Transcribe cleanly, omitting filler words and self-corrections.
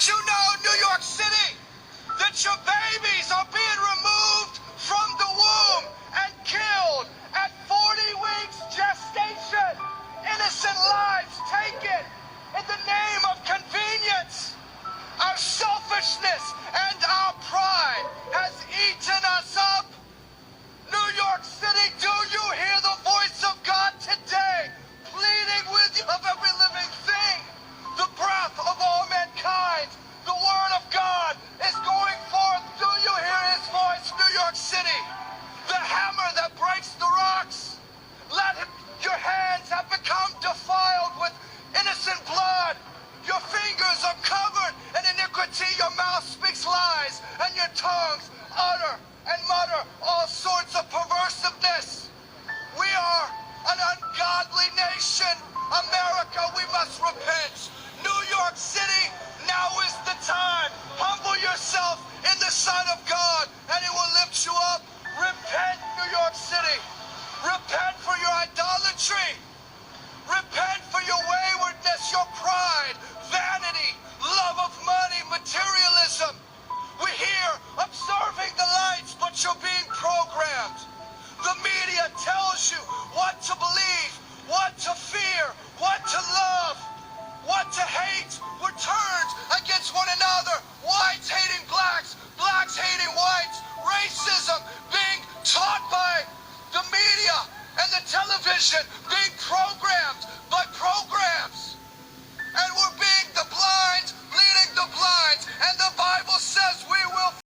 Did you know, New York City, that your babies are being removed from the womb and killed at 40 weeks gestation? Innocent lives taken in the name of convenience. Our selfishness and our pride has eaten us up. New York City, do you hear the voice of God today, pleading with you of every living thing? The breath of all mankind, the word of God is going forth. Do you hear his voice, New York City? The hammer that breaks the rocks. Let your hands have become defiled with innocent blood. Your fingers are covered in iniquity. Your mouth speaks lies, and your tongues utter and mutter all sorts of perversiveness. We are an ungodly nation. America, we must repent. New York City, now is the time. Humble yourself in the sight of God, and he will lift you up. Repent, New York City. Repent for your idolatry. Repent for your waywardness, your pride, vanity, love of money, materialism. We're here observing the lights, but you're being programmed. The media tells you what to believe, what to fear, what to love, what to hate. We're turned against one another. Whites hating blacks, blacks hating whites. Racism being taught by the media and the television, being programmed